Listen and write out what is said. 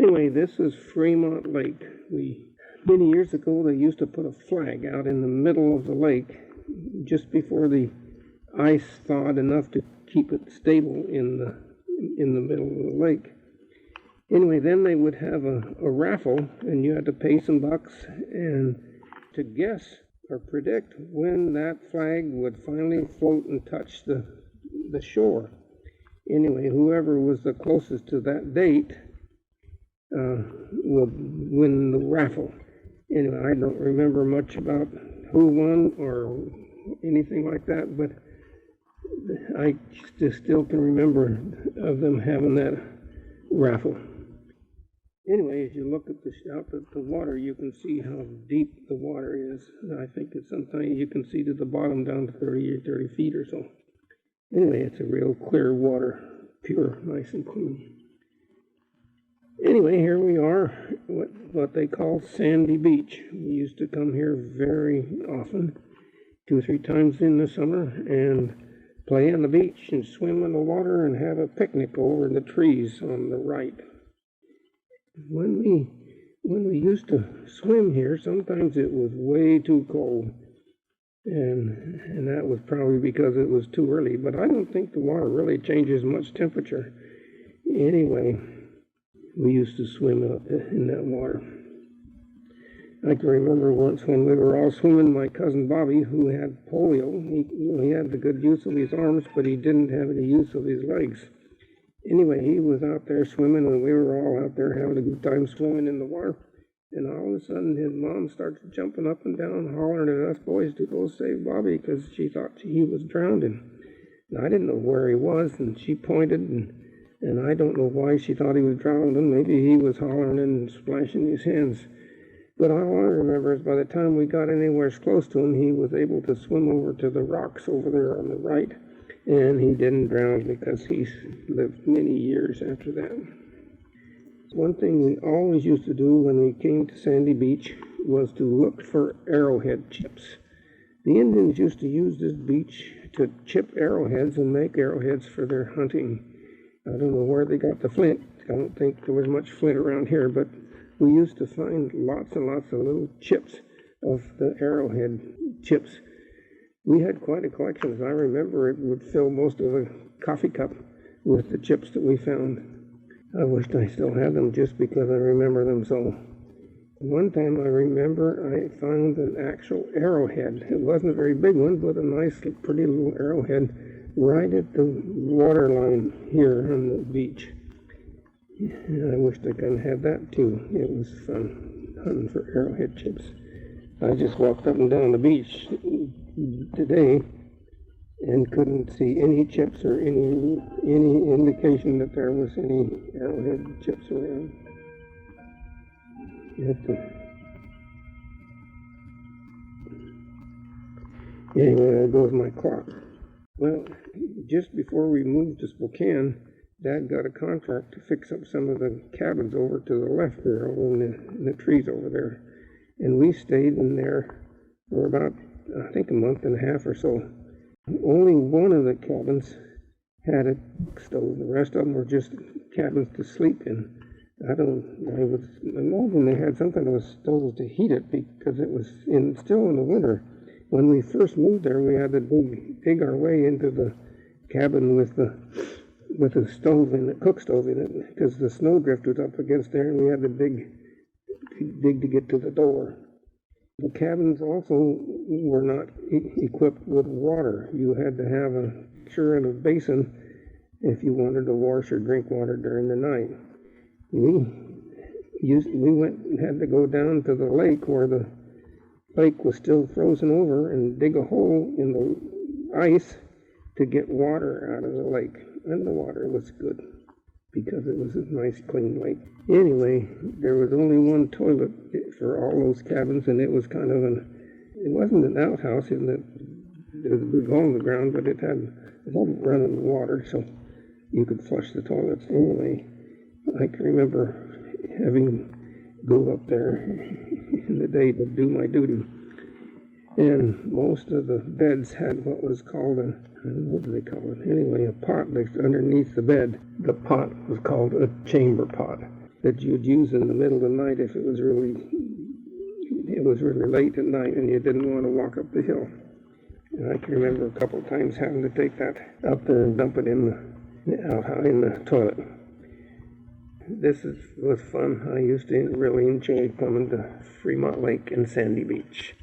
Anyway, this is Freemont Lake. Many years ago, they used to put a flag out in the middle of the lake just before the ice thawed enough to keep it stable in the middle of the lake. Anyway, then they would have a raffle, and you had to pay some bucks and to guess or predict when that flag would finally float and touch the shore. Anyway, whoever was the closest to that date would win the raffle. Anyway, I don't remember much about who won or anything like that, but I still can remember of them having that raffle. Anyway, as you look at out at the water, you can see how deep the water is. I think that sometimes you can see to the bottom down to 30 feet or so. Anyway, it's a real clear water, pure, nice and clean. Anyway, here we are, what they call Sandy Beach. We used to come here very often, 2 or 3 times in the summer, and play on the beach and swim in the water and have a picnic over the trees on the right. When we used to swim here, sometimes it was way too cold, and that was probably because it was too early, but I don't think the water really changes much temperature. Anyway, we used to swim in that water. I can remember once when we were all swimming, my cousin Bobby, who had polio, he had the good use of his arms, but he didn't have any use of his legs. Anyway, he was out there swimming, and we were all out there having a good time swimming in the water. And all of a sudden, his mom started jumping up and down, hollering at us boys to go save Bobby because she thought he was drowning. And I didn't know where he was, and she pointed, and I don't know why she thought he was drowning. Maybe he was hollering and splashing his hands. But all I remember is by the time we got anywhere close to him, he was able to swim over to the rocks over there on the right. And he didn't drown because he lived many years after that. One thing we always used to do when we came to Sandy Beach was to look for arrowhead chips. The Indians used to use this beach to chip arrowheads and make arrowheads for their hunting. I don't know where they got the flint. I don't think there was much flint around here, but we used to find lots and lots of little chips of the arrowhead chips. We had quite a collection. As I remember, it would fill most of a coffee cup with the chips that we found. I wished I still had them just because I remember them so. One time I remember I found an actual arrowhead. It wasn't a very big one, but a nice, pretty little arrowhead right at the water line here on the beach. I wished I could have that too. It was fun hunting for arrowhead chips. I just walked up and down the beach today and couldn't see any chips or any indication that there was any arrowhead chips around. Anyway, there goes my clock. Well, just before we moved to Spokane, Dad got a contract to fix up some of the cabins over to the left there, over in the trees over there. And we stayed in there for about, I think, a month and a half or so. Only one of the cabins had a stove. The rest of them were just cabins to sleep in. I imagine they had some kind of a stove to heat it because it was still in the winter. When we first moved there, we had to dig our way into the cabin with the stove in it, cook stove in it, because the snowdrift was up against there, and we had to dig to get to the door. The cabins also were not equipped with water. You had to have a basin if you wanted to wash or drink water during the night. We went and had to go down to the lake where the lake was still frozen over and dig a hole in the ice to get water out of the lake. And the water was good because it was a nice clean lake. Anyway, there was only one toilet for all those cabins, and it was kind of it wasn't an outhouse in that there was a big hole in the ground, but it had running water so you could flush the toilets. Anyway, I can remember having go up there in the day to do my duty. And most of the beds had what was called what do they call it? Anyway, a pot that's underneath the bed. The pot was called a chamber pot. that you'd use in the middle of the night if it was really late at night and you didn't want to walk up the hill. And I can remember a couple of times having to take that up there and dump it out in the toilet. Was fun. I used to really enjoy coming to Fremont Lake and Sandy Beach.